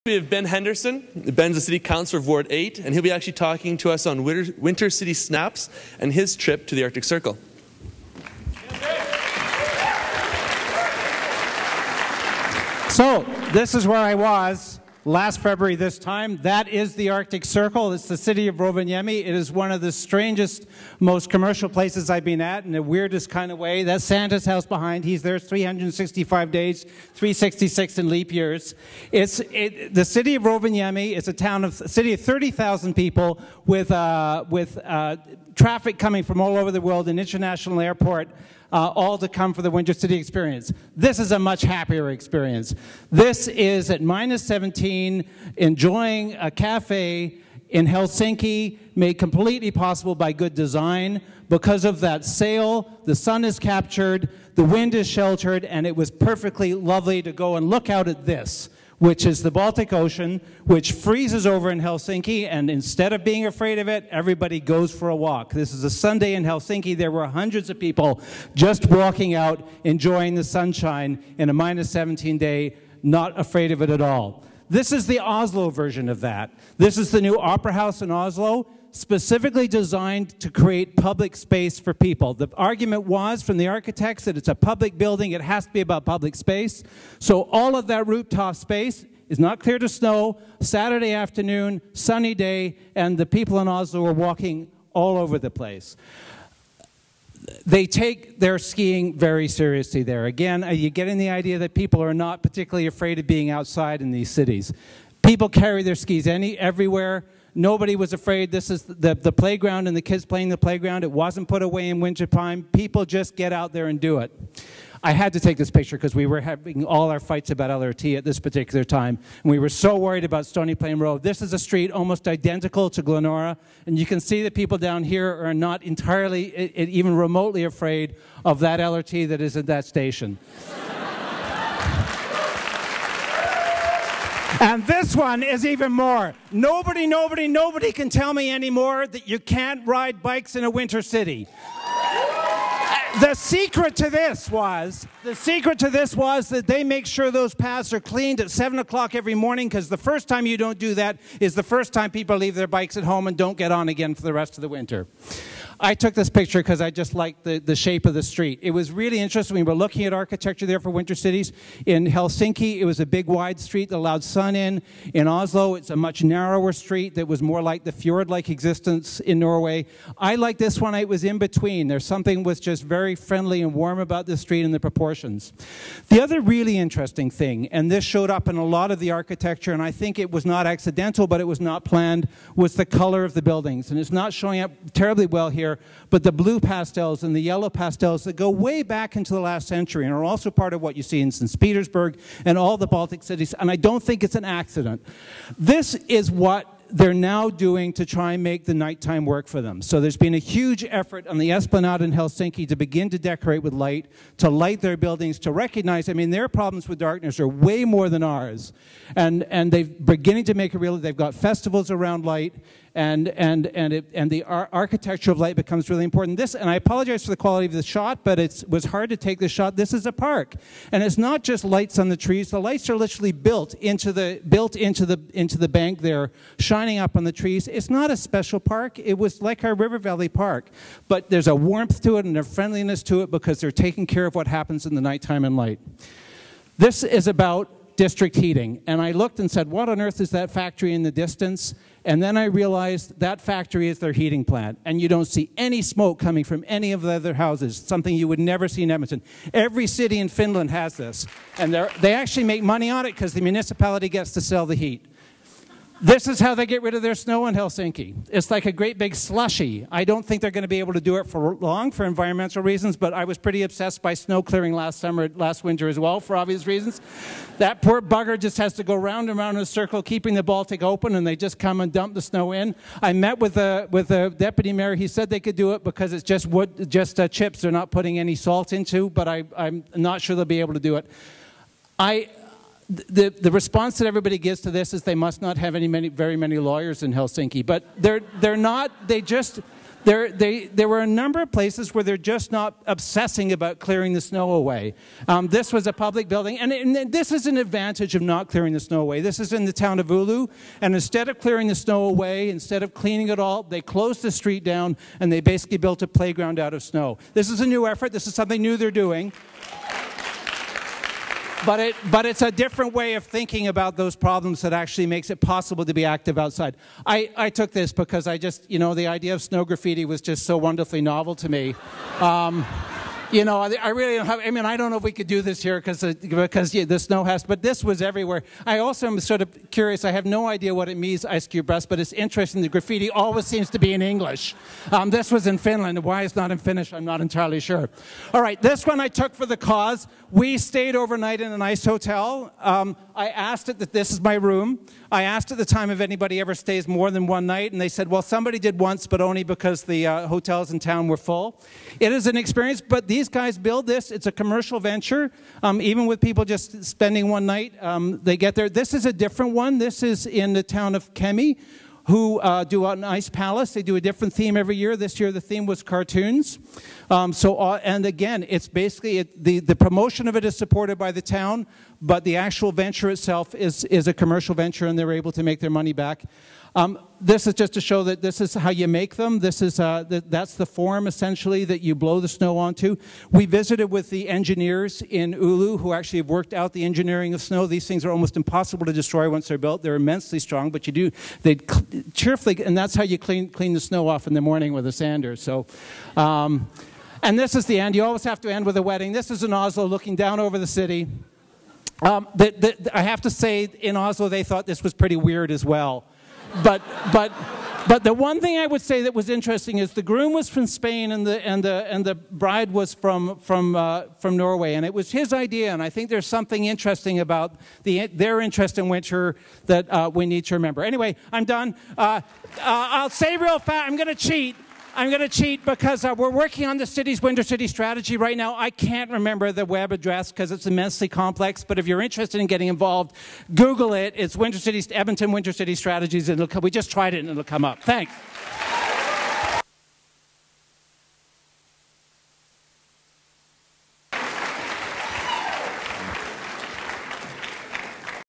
We have Ben Henderson. Ben's the City Councillor of Ward 8, and he'll be actually talking to us on WinterCity snaps and his trip to the Arctic Circle. So, this is where I was last February this time. That is the Arctic Circle. It's the city of Rovaniemi. It is one of the strangest, most commercial places I've been at in the weirdest kind of way. That's Santa's house behind. He's there 365 days, 366 in leap years. The city of Rovaniemi is a city of 30,000 people with traffic coming from all over the world, an international airport, all to come for the WinterCity experience. This is a much happier experience. This is at -17, enjoying a cafe in Helsinki, made completely possible by good design. Because of that sail, the sun is captured, the wind is sheltered, and it was perfectly lovely to go and look out at this, which is the Baltic Ocean, which freezes over in Helsinki, and instead of being afraid of it, everybody goes for a walk. This is a Sunday in Helsinki. There were hundreds of people just walking out, enjoying the sunshine in a -17 day, not afraid of it at all. This is the Oslo version of that. This is the new Opera House in Oslo, specifically designed to create public space for people. The argument was from the architects that it's a public building, it has to be about public space. So all of that rooftop space is not clear to snow, Saturday afternoon, sunny day, and the people in Oslo are walking all over the place. They take their skiing very seriously there. Again, you're getting the idea that people are not particularly afraid of being outside in these cities. People carry their skis everywhere. Nobody was afraid. This is the playground and the kids playing the playground. It wasn't put away in wintertime. People just get out there and do it. I had to take this picture because we were having all our fights about LRT at this particular time. And we were so worried about Stony Plain Road. This is a street almost identical to Glenora. And you can see that people down here are not entirely, even remotely afraid of that LRT that is at that station. And this one is even more. Nobody can tell me anymore that you can't ride bikes in a winter city. The secret to this was that they make sure those paths are cleaned at 7 o'clock every morning, because the first time you don't do that is the first time people leave their bikes at home and don't get on again for the rest of the winter. I took this picture because I just liked the shape of the street. It was really interesting. We were looking at architecture there for winter cities. In Helsinki, it was a big wide street that allowed sun in. In Oslo, it's a much narrower street that was more like the fjord-like existence in Norway. I like this one. It was in between. There's something was just very friendly and warm about the street and the proportions. The other really interesting thing, and this showed up in a lot of the architecture, and I think it was not accidental, but it was not planned, was the color of the buildings. And it's not showing up terribly well here, but the blue pastels and the yellow pastels that go way back into the last century and are also part of what you see in St. Petersburg and all the Baltic cities, and I don't think it's an accident. This is what they're now doing to try and make the nighttime work for them. So there's been a huge effort on the Esplanade in Helsinki to begin to decorate with light, to light their buildings, to recognize, I mean, their problems with darkness are way more than ours. And they're beginning to make it real. They've got festivals around light, and the architecture of light becomes really important. And I apologize for the quality of the shot, but it was hard to take the shot. This is a park, and it's not just lights on the trees. The lights are literally built into the bank there, shining up on the trees. It's not a special park. It was like our River Valley Park, but there's a warmth to it and a friendliness to it because they're taking care of what happens in the nighttime and light. This is about district heating, and I looked and said, what on earth is that factory in the distance? And then I realized that factory is their heating plant, and you don't see any smoke coming from any of the other houses, something you would never see in Edmonton. Every city in Finland has this, and they actually make money on it because the municipality gets to sell the heat. This is how they get rid of their snow in Helsinki. It's like a great big slushy. I don't think they're going to be able to do it for long for environmental reasons, but I was pretty obsessed by snow clearing last winter as well, for obvious reasons. That poor bugger just has to go round and round in a circle, keeping the Baltic open, and they just come and dump the snow in. I met with the deputy mayor. He said they could do it because it's just wood, chips they're not putting any salt into, but I'm not sure they'll be able to do it. The response that everybody gives to this is they must not have very many lawyers in Helsinki, but they're not. There were a number of places where they're just not obsessing about clearing the snow away. This was a public building, and this is an advantage of not clearing the snow away. This is in the town of Oulu, and instead of clearing the snow away, instead of cleaning it all, they closed the street down, and they basically built a playground out of snow. This is a new effort. This is something new they're doing. But it's a different way of thinking about those problems that actually makes it possible to be active outside. I took this because I just, the idea of snow graffiti was just so wonderfully novel to me. I really don't have, I don't know if we could do this here because the snow has, but this was everywhere. I also am sort of curious. I have no idea what it means, ice cube breast, but it's interesting. The graffiti always seems to be in English. This was in Finland. Why it's not in Finnish, I'm not entirely sure. All right, this one I took for the cause. We stayed overnight in an ice hotel. I asked it that this is my room. I asked at the time if anybody ever stays more than one night, and they said, well, somebody did once, but only because the hotels in town were full. It is an experience, but these guys build this. It's a commercial venture. Even with people just spending one night, they get there. This is a different one. This is in the town of Kemi, who do an ice palace. They do a different theme every year. This year the theme was cartoons. And again, it's basically, the promotion of it is supported by the town, but the actual venture itself is a commercial venture, and they're able to make their money back. This is just to show that this is how you make them. This is that's the form, essentially, that you blow the snow onto. We visited with the engineers in Oulu who actually have worked out the engineering of snow. These things are almost impossible to destroy once they're built. They're immensely strong, but they cheerfully, and that's how you clean the snow off in the morning with a sander. So, and this is the end. You always have to end with a wedding. This is in Oslo, looking down over the city. I have to say, in Oslo, they thought this was pretty weird as well. But the one thing I would say that was interesting is the groom was from Spain and the bride was from Norway, and it was his idea. And I think there's something interesting about their interest in winter that we need to remember. Anyway, I'm done. I'll say real fast. I'm going to cheat. I'm going to cheat because we're working on the city's WinterCity strategy right now. I can't remember the web address because it's immensely complex, but if you're interested in getting involved, Google it. It's WinterCity, Edmonton WinterCity strategies, and we just tried it and it'll come up. Thanks.